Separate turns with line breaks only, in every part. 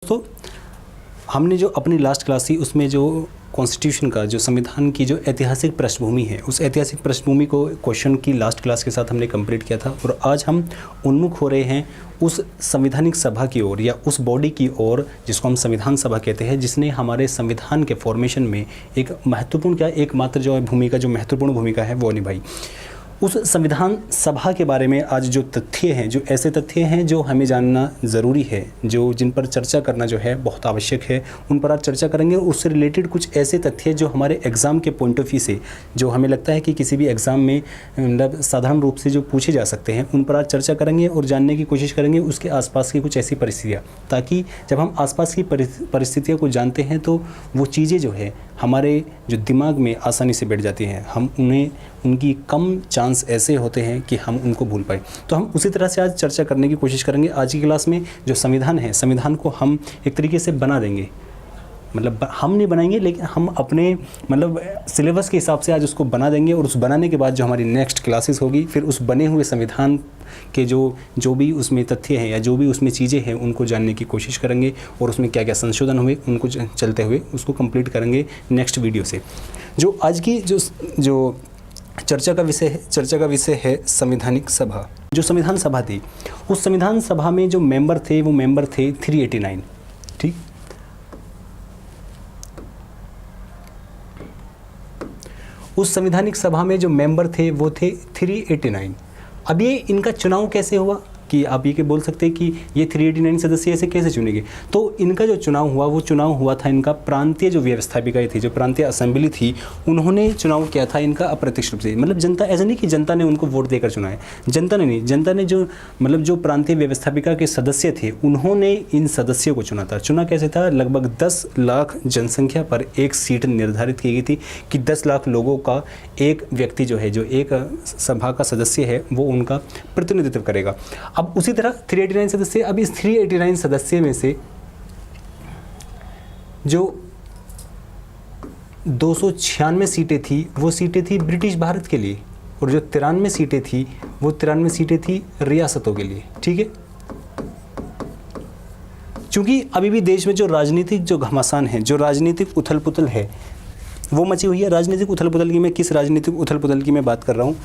दोस्तों, हमने जो अपनी लास्ट क्लास थी उसमें जो कॉन्स्टिट्यूशन का, जो संविधान की जो ऐतिहासिक पृष्ठभूमि है, उस ऐतिहासिक पृष्ठभूमि को क्वेश्चन की लास्ट क्लास के साथ हमने कंप्लीट किया था। और आज हम उन्मुख हो रहे हैं उस संवैधानिक सभा की ओर, या उस बॉडी की ओर जिसको हम संविधान सभा कहते हैं, जिसने हमारे संविधान के फॉर्मेशन में एक महत्वपूर्ण, क्या एकमात्र जो भूमिका, जो महत्वपूर्ण भूमिका है वो निभाई। उस संविधान सभा के बारे में आज जो तथ्य हैं, जो ऐसे तथ्य हैं जो हमें जानना ज़रूरी है, जो जिन पर चर्चा करना जो है बहुत आवश्यक है, उन पर आज चर्चा करेंगे। और उससे रिलेटेड कुछ ऐसे तथ्य जो हमारे एग्ज़ाम के पॉइंट ऑफ व्यू से, जो हमें लगता है कि किसी भी एग्ज़ाम में मतलब साधारण रूप से जो पूछे जा सकते हैं, उन पर आज चर्चा करेंगे और जानने की कोशिश करेंगे उसके आसपास की कुछ ऐसी परिस्थितियाँ, ताकि जब हम आसपास की परिस्थितियों को जानते हैं तो वो चीज़ें जो है हमारे जो दिमाग में आसानी से बैठ जाती हैं, हम उनकी कम चांस ऐसे होते हैं कि हम उनको भूल पाए। तो हम उसी तरह से आज चर्चा करने की कोशिश करेंगे। आज की क्लास में जो संविधान है, संविधान को हम एक तरीके से बना देंगे, मतलब हम नहीं बनाएंगे लेकिन हम अपने मतलब सिलेबस के हिसाब से आज उसको बना देंगे। और उस बनाने के बाद जो हमारी नेक्स्ट क्लासेस होगी, फिर उस बने हुए संविधान के जो भी उसमें तथ्य हैं या जो भी उसमें चीज़ें हैं उनको जानने की कोशिश करेंगे, और उसमें क्या क्या संशोधन हुए उनको चलते हुए उसको कंप्लीट करेंगे नेक्स्ट वीडियो से। जो आज की जो चर्चा का विषय है संवैधानिक सभा। जो संविधान सभा थी, उस संविधान सभा में जो मेंबर थे वो मेंबर थे 389। ठीक, उस संवैधानिक सभा में जो मेंबर थे वो थे 389। अब ये इनका चुनाव कैसे हुआ कि आप ये बोल सकते हैं कि ये 389 सदस्य ऐसे कैसे चुनेंगे। तो इनका जो चुनाव हुआ वो चुनाव हुआ था इनका प्रांतीय जो व्यवस्थापिकाएं थी, जो प्रांतीय असेंबली थी, उन्होंने चुनाव किया था इनका अप्रत्यक्ष रूप से। मतलब जनता, ऐसा नहीं कि जनता ने उनको वोट देकर चुना है, जनता ने नहीं, जनता ने जो मतलब जो प्रांतीय व्यवस्थापिका के सदस्य थे उन्होंने इन सदस्यों को चुना था। चुना कैसे था? लगभग 10 लाख जनसंख्या पर एक सीट निर्धारित की गई थी कि 10 लाख लोगों का एक व्यक्ति जो है, जो एक सभा का सदस्य है, वो उनका प्रतिनिधित्व करेगा। अब उसी तरह 389 सदस्य, अब इस 389 सदस्य में से जो 296 सीटें थी वो सीटें थी ब्रिटिश भारत के लिए, और जो 93 सीटें थी वो 93 सीटें थी रियासतों के लिए। ठीक है, क्योंकि अभी भी देश में जो राजनीतिक जो घमासान है, जो राजनीतिक उथल पुथल है, वो मची हुई है। राजनीतिक उथल पुथल की मैं किस राजनीतिक उथल पुथल की मैं बात कर रहा हूँ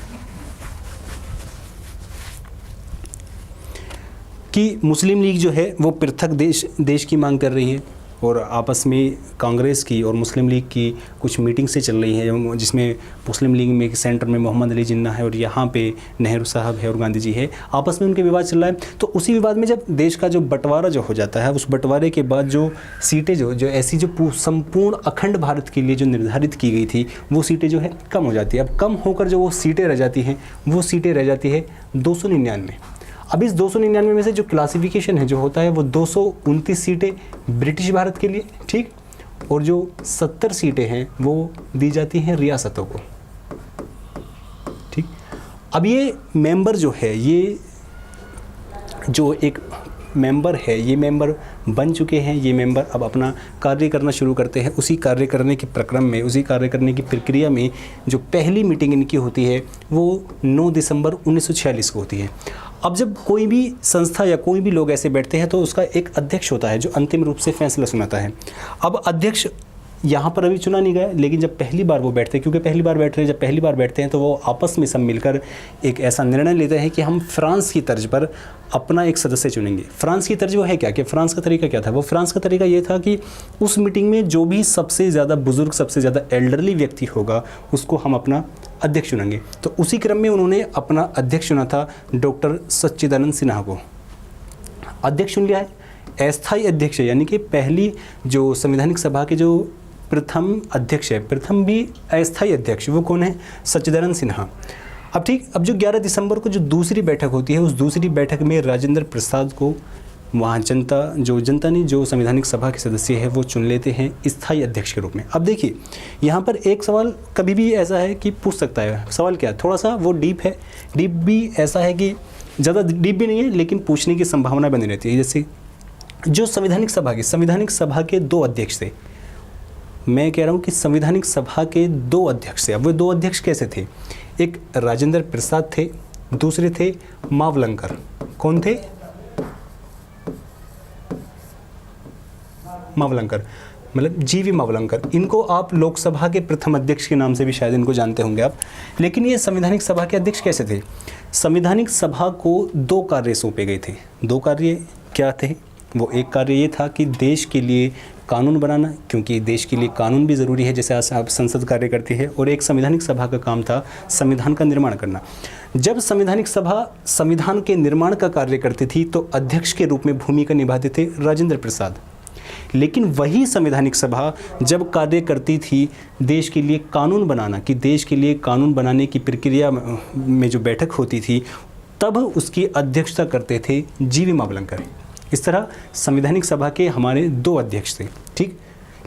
कि मुस्लिम लीग जो है वो पृथक देश की मांग कर रही है, और आपस में कांग्रेस की और मुस्लिम लीग की कुछ मीटिंग से चल रही है, जिसमें मुस्लिम लीग में सेंटर में मोहम्मद अली जिन्ना है और यहाँ पे नेहरू साहब है और गांधी जी है, आपस में उनके विवाद चल रहा है। तो उसी विवाद में जब देश का जो बंटवारा जो हो जाता है, उस बंटवारे के बाद जो सीटें जो ऐसी जो संपूर्ण अखंड भारत के लिए जो निर्धारित की गई थी, वो सीटें जो है कम हो जाती है। अब कम होकर जो वो सीटें रह जाती हैं, वो सीटें रह जाती है 299। अब इस 299 में से जो क्लासिफिकेशन है जो होता है वो 229 सीटें ब्रिटिश भारत के लिए, ठीक, और जो 70 सीटें हैं वो दी जाती हैं रियासतों को। ठीक, अब ये मेंबर जो है, ये जो एक मेंबर है, ये मेंबर बन चुके हैं, ये मेंबर अब अपना कार्य करना शुरू करते हैं। उसी कार्य करने के प्रक्रम में, उसी कार्य करने की प्रक्रिया में जो पहली मीटिंग इनकी होती है वो 9 दिसंबर 1946 को होती है। अब जब कोई भी संस्था या कोई भी लोग ऐसे बैठते हैं तो उसका एक अध्यक्ष होता है जो अंतिम रूप से फैसला सुनाता है। अब अध्यक्ष यहाँ पर अभी चुना नहीं गया, लेकिन जब पहली बार वो बैठते हैं, क्योंकि पहली बार बैठ रहे हैं, जब पहली बार बैठते हैं तो वो आपस में सब मिलकर एक ऐसा निर्णय लेते हैं कि हम फ्रांस की तर्ज पर अपना एक सदस्य चुनेंगे। फ्रांस की तर्ज वो है क्या, कि फ्रांस का तरीका क्या था? वो फ्रांस का तरीका ये था कि उस मीटिंग में जो भी सबसे ज़्यादा बुजुर्ग, सबसे ज़्यादा एल्डरली व्यक्ति होगा उसको हम अपना अध्यक्ष चुनेंगे। तो उसी क्रम में उन्होंने अपना अध्यक्ष चुना था डॉक्टर सच्चिदानंद सिन्हा को। अध्यक्ष चुन लिया है। अस्थायी अध्यक्ष यानी कि पहली जो संवैधानिक सभा के जो प्रथम अध्यक्ष है, प्रथम भी अस्थायी अध्यक्ष, वो कौन है? सच्चिदानंद सिन्हा। अब ठीक, अब जो 11 दिसंबर को जो दूसरी बैठक होती है, उस दूसरी बैठक में राजेंद्र प्रसाद को वहाँ जनता ने जो संवैधानिक सभा के सदस्य है वो चुन लेते हैं स्थायी अध्यक्ष के रूप में। अब देखिए, यहाँ पर एक सवाल कभी भी ऐसा है कि पूछ सकता है। सवाल क्या है? थोड़ा सा वो डीप है। डीप भी ऐसा है कि ज़्यादा डीप भी नहीं है, लेकिन पूछने की संभावना बनी रहती है। जैसे जो संवैधानिक सभा के 2 अध्यक्ष थे, मैं कह रहा हूँ कि संवैधानिक सभा के 2 अध्यक्ष थे। अब वो 2 अध्यक्ष कैसे थे? एक राजेंद्र प्रसाद थे, दूसरे थे मावलंकर। कौन थे? मावलंकर, मतलब जीवी मावलंकर। इनको आप लोकसभा के प्रथम अध्यक्ष के नाम से भी शायद इनको जानते होंगे आप। लेकिन ये संवैधानिक सभा के अध्यक्ष कैसे थे? संवैधानिक सभा को 2 कार्य सौंपे गए थे। 2 कार्य क्या थे? वो एक कार्य ये था कि देश के लिए कानून बनाना, क्योंकि देश के लिए कानून भी ज़रूरी है जैसे आज आप संसद कार्य करती है, और एक संवैधानिक सभा का काम था संविधान का निर्माण करना। जब संवैधानिक सभा संविधान के निर्माण का कार्य करती थी तो अध्यक्ष के रूप में भूमिका निभाते थे राजेंद्र प्रसाद। लेकिन वही संवैधानिक सभा जब कार्य करती थी देश के लिए कानून बनाना, कि देश के लिए कानून बनाने की प्रक्रिया में जो बैठक होती थी, तब उसकी अध्यक्षता करते थे जीवी मावलंकर। इस तरह संवैधानिक सभा के हमारे 2 अध्यक्ष थे, ठीक।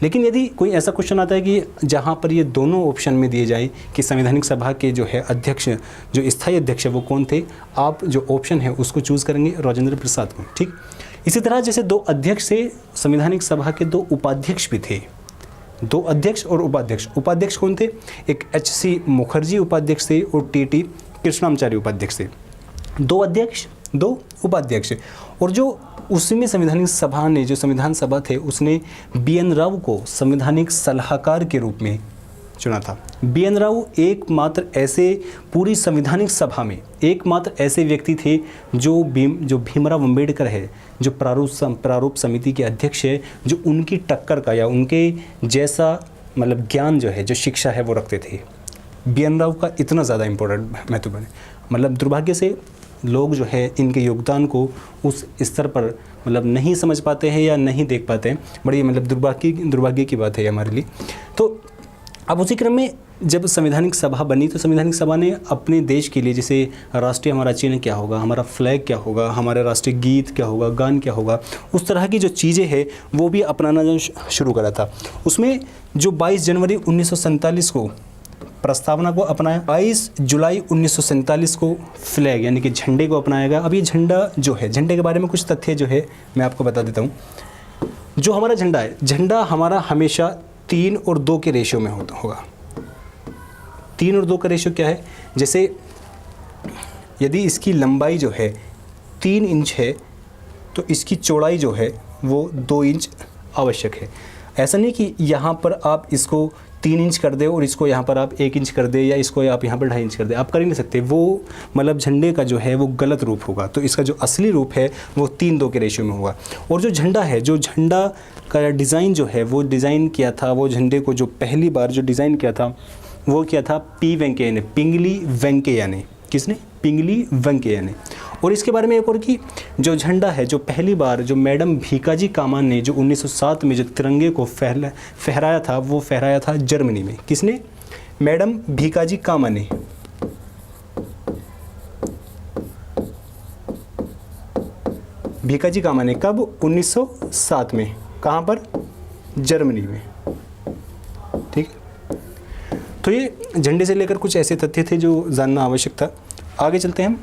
लेकिन यदि कोई ऐसा क्वेश्चन आता है कि जहाँ पर ये दोनों ऑप्शन में दिए जाए कि संवैधानिक सभा के जो है अध्यक्ष, जो स्थायी अध्यक्ष है वो कौन थे, आप जो ऑप्शन है उसको चूज़ करेंगे राजेंद्र प्रसाद को, ठीक। इसी तरह जैसे 2 अध्यक्ष थे, संवैधानिक सभा के 2 उपाध्यक्ष भी थे। 2 अध्यक्ष और उपाध्यक्ष। उपाध्यक्ष कौन थे? एक HC मुखर्जी उपाध्यक्ष थे और TT कृष्णामाचारी उपाध्यक्ष थे। 2 अध्यक्ष, 2 उपाध्यक्ष। और जो उसमें संवैधानिक सभा ने, जो संविधान सभा थे, उसने BN राव को संवैधानिक सलाहकार के रूप में चुना था। BN राव एकमात्र ऐसे पूरी संवैधानिक सभा में एकमात्र ऐसे व्यक्ति थे जो भीमराव अंबेडकर है, जो प्रारूप समिति के अध्यक्ष है, जो उनकी टक्कर का या उनके जैसा मतलब ज्ञान जो है, जो शिक्षा है वो रखते थे। BN राव का इतना ज़्यादा इम्पोर्टेंट महत्वपूर्ण है। मतलब दुर्भाग्य से लोग जो है इनके योगदान को उस स्तर पर मतलब नहीं समझ पाते हैं या नहीं देख पाते हैं। बड़ी मतलब दुर्भाग्य की बात है हमारे लिए। तो अब उसी क्रम में जब संवैधानिक सभा बनी तो संवैधानिक सभा ने अपने देश के लिए, जैसे राष्ट्रीय हमारा चिन्ह क्या होगा, हमारा फ्लैग क्या होगा, हमारा राष्ट्रीय गीत क्या होगा, गान क्या होगा, उस तरह की जो चीज़ें हैं वो भी अपनाना जो शुरू करा था। उसमें जो 22 जनवरी 1947 को प्रस्तावना को अपनाया, 22 जुलाई 1947 को फ्लैग यानी कि झंडे को अपनाया गया। अब ये झंडा जो है, झंडे के बारे में कुछ तथ्य जो है मैं आपको बता देता हूँ। जो हमारा झंडा है, झंडा हमारा हमेशा 3 और 2 के रेशियो में होगा। 3 और 2 का रेशियो क्या है? जैसे यदि इसकी लंबाई जो है 3 इंच है तो इसकी चौड़ाई जो है वो 2 इंच आवश्यक है। ऐसा नहीं कि यहाँ पर आप इसको 3 इंच कर दे और इसको यहाँ पर आप 1 इंच कर दे, या इसको आप यहाँ पर 2.5 इंच कर दे, आप कर ही नहीं सकते। वो मतलब झंडे का जो है वो गलत रूप होगा। तो इसका जो असली रूप है वो 3-2 के रेशियो में होगा। और जो झंडा है, जो झंडा का डिज़ाइन जो है वो डिज़ाइन किया था, वो झंडे को जो पहली बार जो डिज़ाइन किया था वो किया था P वेंकैया ने, पिंगली वेंकैया ने। किसने? पिंगली वेंकैया ने। और इसके बारे में एक और कि जो झंडा है, जो पहली बार जो मैडम भीकाजी कामा ने जो 1907 में जो तिरंगे को फहराया था, वो फहराया था जर्मनी में। किसने? मैडम भीकाजी कामा ने। भीकाजी कामा ने कब? 1907 में। कहाँ पर? जर्मनी में। ठीक। तो ये झंडे से लेकर कुछ ऐसे तथ्य थे जो जानना आवश्यक था। आगे चलते हैं हम।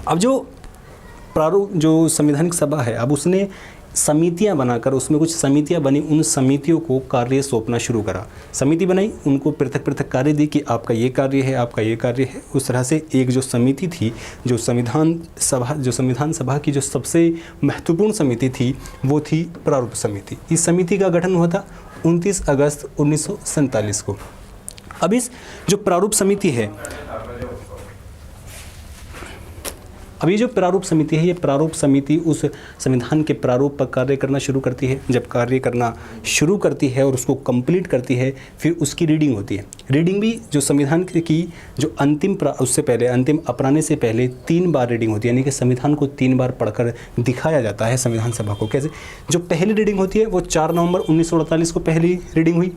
अब जो संवैधानिक सभा है, अब उसने समितियां बनाकर, उसमें कुछ समितियां बनी, उन समितियों को कार्य सौंपना शुरू करा। समिति बनाई, उनको पृथक पृथक कार्य दी कि आपका ये कार्य है, आपका ये कार्य है। उस तरह से एक जो समिति थी, जो संविधान सभा की जो सबसे महत्वपूर्ण समिति थी वो थी प्रारूप समिति। इस समिति का गठन हुआ था 29 अगस्त 1947 को। अब इस जो प्रारूप समिति है, अब ये जो प्रारूप समिति है, ये प्रारूप समिति उस संविधान के प्रारूप पर कार्य करना शुरू करती है। जब कार्य करना शुरू करती है और उसको कंप्लीट करती है, फिर उसकी रीडिंग होती है। रीडिंग भी जो संविधान की जो उससे पहले अंतिम अपनाने से पहले 3 बार रीडिंग होती है, यानी कि संविधान को 3 बार पढ़कर दिखाया जाता है संविधान सभा को। कैसे? जो पहली रीडिंग होती है वो 4 नवंबर 1948 को पहली रीडिंग हुई।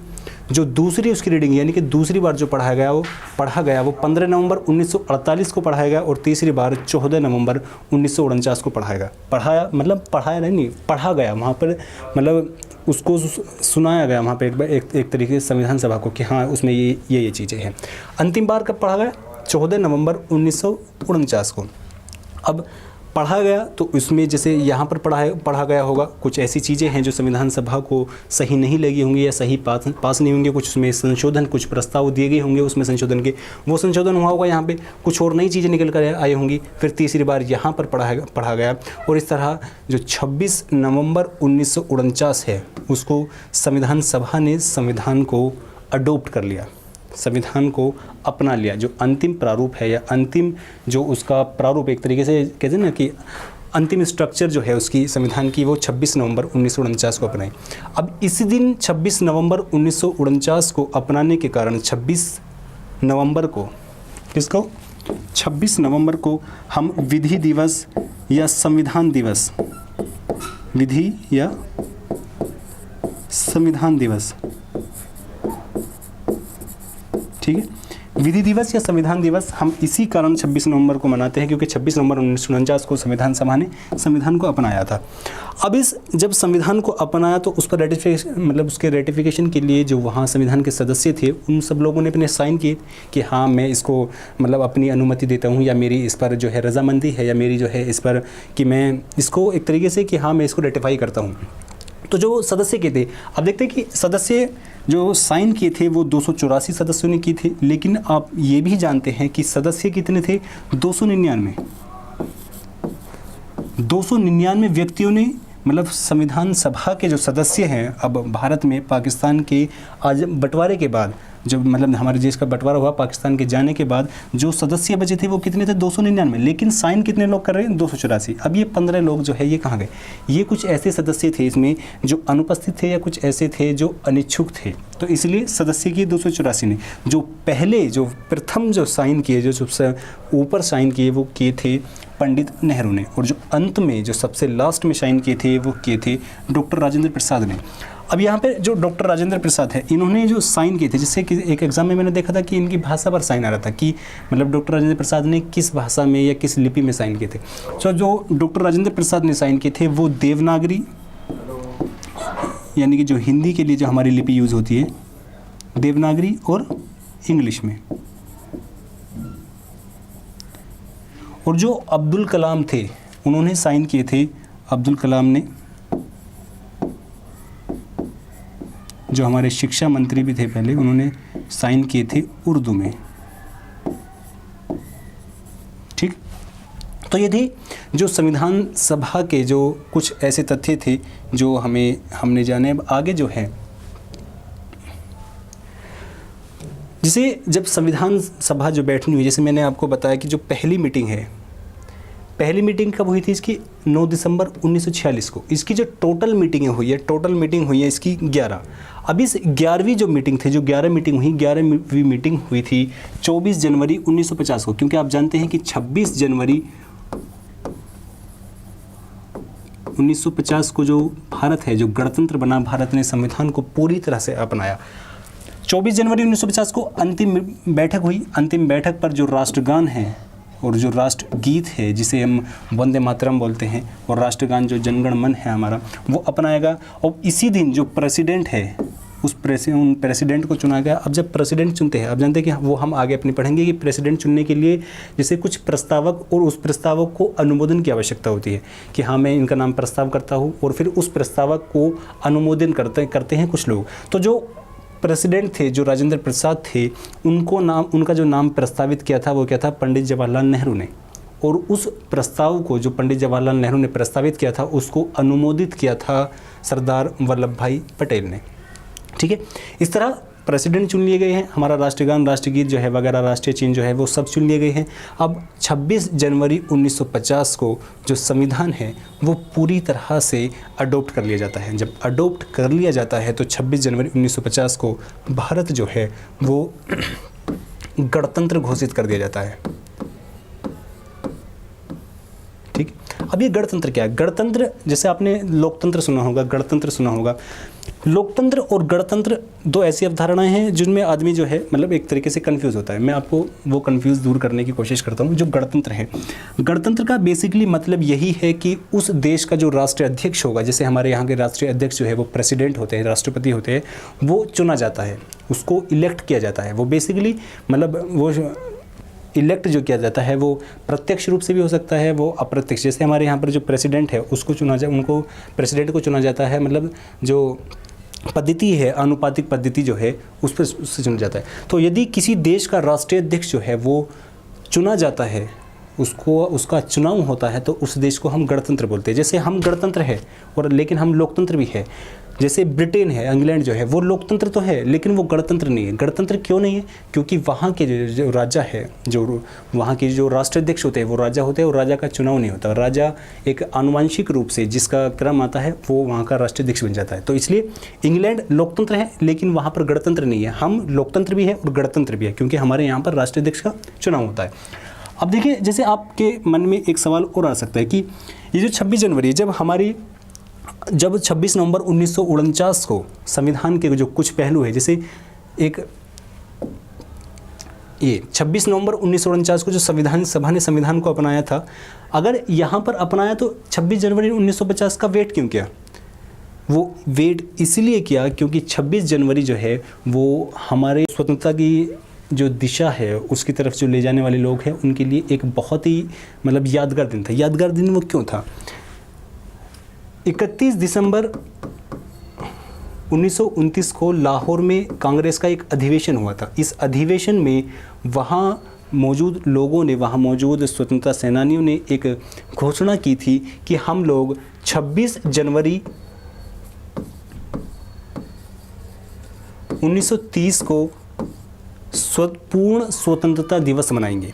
जो दूसरी उसकी रीडिंग यानी कि दूसरी बार जो पढ़ा गया वो 15 नवंबर 1948 को पढ़ाया गया, और तीसरी बार 14 नवंबर 1949 को पढ़ा गया। वहाँ पर मतलब उसको सुनाया गया वहाँ पर एक तरीके से संविधान सभा को कि हाँ उसमें ये चीज़ें हैं। अंतिम बार कब पढ़ा गया? 14 नवंबर 1949 को। अब पढ़ा गया तो उसमें जैसे यहाँ पर पढ़ा गया होगा, कुछ ऐसी चीज़ें हैं जो संविधान सभा को सही नहीं लगी होंगी या सही पास नहीं होंगे, कुछ उसमें संशोधन, कुछ प्रस्ताव दिए गए होंगे उसमें संशोधन के, वो संशोधन हुआ होगा, यहाँ पे कुछ और नई चीज़ें निकल कर आई होंगी, फिर तीसरी बार यहाँ पर पढ़ा गया और इस तरह जो 26 नवंबर 1949 है उसको संविधान सभा ने संविधान को अडोप्ट कर लिया, संविधान को अपना लिया। जो अंतिम प्रारूप है या अंतिम जो उसका प्रारूप एक तरीके से कहते हैं ना कि अंतिम स्ट्रक्चर जो है उसकी संविधान की, वो 26 नवंबर 1949 को अपनाई। अब इसी दिन 26 नवंबर 1949 को अपनाने के कारण 26 नवंबर को किसको 26 नवंबर को हम विधि दिवस या संविधान दिवस, विधि या संविधान दिवस, ठीक है, विधि दिवस या संविधान दिवस हम इसी कारण 26 नवंबर को मनाते हैं क्योंकि 26 नवंबर 1949 को संविधान सभा ने संविधान को अपनाया था। अब इस जब संविधान को अपनाया तो उस पर रेटिफिकेशन, मतलब उसके रेटिफिकेशन के लिए जो वहाँ संविधान के सदस्य थे उन सब लोगों ने अपने साइन किए कि हाँ मैं इसको मतलब अपनी अनुमति देता हूँ या मेरी इस पर जो है रजामंदी है या मेरी जो है इस पर कि मैं इसको एक तरीके से कि हाँ मैं इसको रेटिफाई करता हूँ। तो जो सदस्य के थे, अब देखते हैं कि सदस्य जो साइन किए थे वो 284 सदस्यों ने की थे, लेकिन आप ये भी जानते हैं कि सदस्य कितने थे 299 व्यक्तियों ने, मतलब संविधान सभा के जो सदस्य हैं अब भारत में पाकिस्तान के आज बंटवारे के बाद, जब मतलब हमारे देश का बंटवारा हुआ पाकिस्तान के जाने के बाद जो सदस्य बचे थे वो कितने थे 299, लेकिन साइन कितने लोग कर रहे हैं 284। अब ये 15 लोग जो है ये कहाँ गए, ये कुछ ऐसे सदस्य थे इसमें जो अनुपस्थित थे या कुछ ऐसे थे जो अनिच्छुक थे, तो इसलिए सदस्य किए 284 ने। जो पहले जो प्रथम जो साइन किए, जो सबसे ऊपर साइन किए वो किए थे पंडित नेहरू ने, और जो अंत में जो सबसे लास्ट में साइन किए थे वो किए थे डॉक्टर राजेंद्र प्रसाद ने। अब यहाँ पे जो डॉक्टर राजेंद्र प्रसाद है इन्होंने जो साइन किए थे, जिससे कि एक एग्जाम में मैंने देखा था कि इनकी भाषा पर साइन आ रहा था कि मतलब डॉक्टर राजेंद्र प्रसाद ने किस भाषा में या किस लिपि में साइन किए थे। तो जो डॉक्टर राजेंद्र प्रसाद ने साइन किए थे वो देवनागरी, यानी कि जो हिंदी के लिए जो हमारी लिपि यूज़ होती है देवनागरी और इंग्लिश में। और जो अब्दुल कलाम थे उन्होंने साइन किए थे, अब्दुल कलाम ने जो हमारे शिक्षा मंत्री भी थे पहले, उन्होंने साइन किए थे उर्दू में। ठीक, तो ये थे जो संविधान सभा के जो कुछ ऐसे तथ्य थे जो हमने जाने। अब आगे जो है जिसे जब संविधान सभा जो बैठनी हुई, जैसे मैंने आपको बताया कि जो पहली मीटिंग है, पहली मीटिंग कब हुई थी इसकी 9 दिसंबर 1946 को। इसकी जो टोटल मीटिंगें हुई है, टोटल मीटिंग हुई है इसकी 11। अब इस 11वीं जो मीटिंग थी, जो 11 मीटिंग हुई, 11वीं मीटिंग हुई थी 24 जनवरी 1950 को, क्योंकि आप जानते हैं कि 26 जनवरी 1950 को जो भारत है, जो गणतंत्र बना, भारत ने संविधान को पूरी तरह से अपनाया। 24 जनवरी 1950 को अंतिम बैठक हुई। अंतिम बैठक पर जो राष्ट्रगान है और जो राष्ट्रगीत है जिसे हम वंदे मातरम बोलते हैं, और राष्ट्रगान जो जनगण मन है हमारा, वो अपनाएगा। और इसी दिन जो प्रेसिडेंट है उन प्रेसिडेंट को चुना गया। अब जब प्रेसिडेंट चुनते हैं, अब जानते हैं कि वो हम आगे अपनी पढ़ेंगे कि प्रेसिडेंट चुनने के लिए जैसे कुछ प्रस्तावक और उस प्रस्तावक को अनुमोदन की आवश्यकता होती है कि हाँ मैं इनका नाम प्रस्ताव करता हूँ, और फिर उस प्रस्तावक को अनुमोदन करते हैं कुछ लोग। तो जो प्रेसिडेंट थे, जो राजेंद्र प्रसाद थे, उनका जो नाम प्रस्तावित किया था वो क्या था, पंडित जवाहरलाल नेहरू ने। और उस प्रस्ताव को जो पंडित जवाहरलाल नेहरू ने प्रस्तावित किया था उसको अनुमोदित किया था सरदार वल्लभ भाई पटेल ने। ठीक है, इस तरह प्रेसिडेंट चुन लिए गए हैं, हमारा राष्ट्रगान, राष्ट्रगीत जो है वगैरह, राष्ट्रीय चिन्ह जो है वो सब चुन लिए गए हैं। अब 26 जनवरी 1950 को जो संविधान है वो पूरी तरह से अडोप्ट कर लिया जाता है। जब अडोप्ट कर लिया जाता है तो 26 जनवरी 1950 को भारत जो है वो गणतंत्र घोषित कर दिया जाता है। ठीक, अब ये गणतंत्र क्या है? गणतंत्र, जैसे आपने लोकतंत्र सुना होगा, गणतंत्र सुना होगा। लोकतंत्र और गणतंत्र दो ऐसी अवधारणाएं हैं जिनमें आदमी जो है मतलब एक तरीके से कंफ्यूज होता है। मैं आपको वो कंफ्यूज दूर करने की कोशिश करता हूँ। जो गणतंत्र है, गणतंत्र का बेसिकली मतलब यही है कि उस देश का जो राष्ट्रीय अध्यक्ष होगा, जैसे हमारे यहाँ के राष्ट्रीय अध्यक्ष जो है वो प्रेसिडेंट होते हैं, राष्ट्रपति होते हैं, वो चुना जाता है, उसको इलेक्ट किया जाता है। वो बेसिकली मतलब वो इलेक्ट जो किया जाता है वो प्रत्यक्ष रूप से भी हो सकता है, वो अप्रत्यक्ष, जैसे हमारे यहाँ पर जो प्रेसिडेंट है उसको चुना जाए, उनको प्रेसिडेंट को चुना जाता है, मतलब जो पद्धति है आनुपातिक पद्धति जो है उस पर उससे चुना जाता है। तो यदि किसी देश का राष्ट्रीय अध्यक्ष जो है वो चुना जाता है, उसका चुनाव होता है, तो उस देश को हम गणतंत्र बोलते हैं। जैसे हम गणतंत्र है और लेकिन हम लोकतंत्र भी है। जैसे ब्रिटेन है, इंग्लैंड जो है वो लोकतंत्र तो है लेकिन वो गणतंत्र नहीं है। गणतंत्र क्यों नहीं है? क्योंकि वहाँ के जो राजा है, जो वहाँ के जो राष्ट्राध्यक्ष होते हैं वो राजा होते हैं और राजा का चुनाव नहीं होता। राजा एक आनुवंशिक रूप से जिसका क्रम आता है वो वहाँ का राष्ट्राध्यक्ष बन जाता है। तो इसलिए इंग्लैंड लोकतंत्र है लेकिन वहाँ पर गणतंत्र नहीं है। हम लोकतंत्र भी है और गणतंत्र भी है क्योंकि हमारे यहाँ पर राष्ट्राध्यक्ष का चुनाव होता है। अब देखिए, जैसे आपके मन में एक सवाल और आ सकता है कि ये जो 26 जनवरी जब 26 नवंबर 1949 को संविधान के जो कुछ पहलू है, जैसे एक ये 26 नवंबर 1949 को जो संविधान सभा ने संविधान को अपनाया था, अगर यहाँ पर अपनाया तो 26 जनवरी 1950 का वेट क्यों किया? वो वेट इसलिए किया क्योंकि 26 जनवरी जो है वो हमारे स्वतंत्रता की जो दिशा है उसकी तरफ जो ले जाने वाले लोग हैं उनके लिए एक बहुत ही मतलब यादगार दिन था। यादगार दिन वो क्यों था? 31 दिसंबर 1929 को लाहौर में कांग्रेस का एक अधिवेशन हुआ था। इस अधिवेशन में वहाँ मौजूद लोगों ने, वहाँ मौजूद स्वतंत्रता सेनानियों ने एक घोषणा की थी कि हम लोग 26 जनवरी 1930 को पूर्ण स्वतंत्रता दिवस मनाएंगे।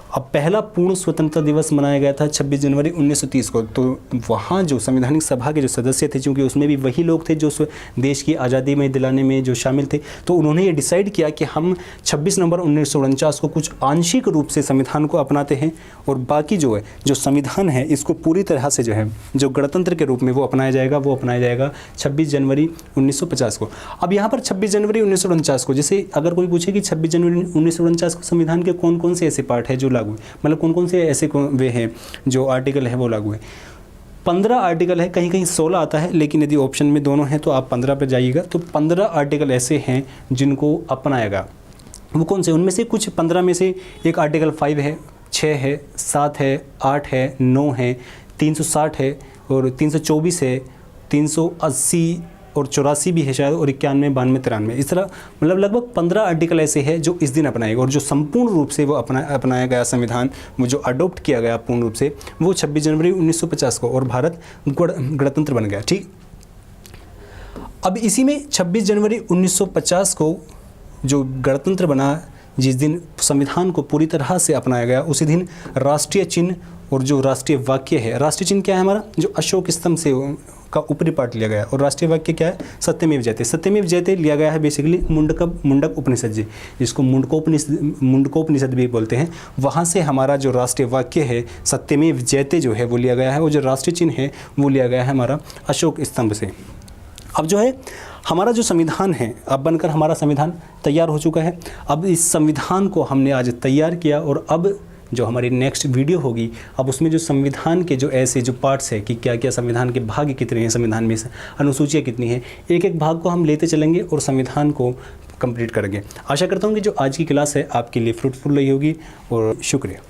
अब पहला पूर्ण स्वतंत्रता दिवस मनाया गया था 26 जनवरी 1930 को। तो वहाँ जो संवैधानिक सभा के जो सदस्य थे, क्योंकि उसमें भी वही लोग थे जो देश की आज़ादी में दिलाने में जो शामिल थे, तो उन्होंने ये डिसाइड किया कि हम 26 नवंबर 1949 को कुछ आंशिक रूप से संविधान को अपनाते हैं और बाकी जो है जो संविधान है इसको पूरी तरह से जो है जो गणतंत्र के रूप में वो अपनाया जाएगा 26 जनवरी 1950 को। अब यहाँ पर 26 जनवरी 1949 को, जैसे अगर कोई पूछे कि 26 जनवरी 1949 को संविधान के कौन कौन से ऐसे पार्ट है जो लागू, मतलब कौन कौन से ऐसे वे हैं जो आर्टिकल है वो लागू है, 15 आर्टिकल है, कहीं कहीं 16 आता है, लेकिन यदि ऑप्शन में दोनों हैं तो आप 15 पर जाइएगा। तो 15 आर्टिकल ऐसे हैं जिनको अपनाएगा। वो कौन से? उनमें से कुछ 15 में से एक आर्टिकल 5 है, 6 है, 7 है, 8 है, 9 है, 360 है और 324 है, 380 और 84 भी है शायद, और 91, 92, 93। इस तरह मतलब लगभग 15 आर्टिकल ऐसे हैं जो इस दिन अपनाएगा। और जो संपूर्ण रूप से वो अपनाया गया संविधान, वो जो अडोप्ट किया गया पूर्ण रूप से, वो 26 जनवरी 1950 को, और भारत गणतंत्र बन गया। ठीक, अब इसी में 26 जनवरी 1950 को जो गणतंत्र बना, जिस दिन संविधान को पूरी तरह से अपनाया गया, उसी दिन राष्ट्रीय चिन्ह और जो राष्ट्रीय वाक्य है, राष्ट्रीय चिन्ह क्या है हमारा? जो अशोक स्तंभ से का ऊपरी पार्ट लिया गया, और राष्ट्रीय वाक्य क्या है? सत्यमेव जयते। सत्यमेव जयते लिया गया है बेसिकली मुंडक उपनिषद जी, जिसको मुंडकोपनिषद भी बोलते हैं, वहाँ से हमारा जो राष्ट्रीय वाक्य है सत्यमेव जयते जो है वो लिया गया है, और जो राष्ट्रीय चिन्ह है वो लिया गया है हमारा अशोक स्तंभ से। अब जो है हमारा जो संविधान है, अब बनकर हमारा संविधान तैयार हो चुका है। अब इस संविधान को हमने आज तैयार किया, और अब जो हमारी नेक्स्ट वीडियो होगी, अब उसमें जो संविधान के जो ऐसे जो पार्ट्स है कि क्या क्या संविधान के भाग कितने हैं, संविधान में अनुसूचियाँ कितनी हैं, एक एक भाग को हम लेते चलेंगे और संविधान को कंप्लीट करेंगे। आशा करता हूँ कि जो आज की क्लास है आपके लिए फ्रूटफुल रही होगी, और शुक्रिया।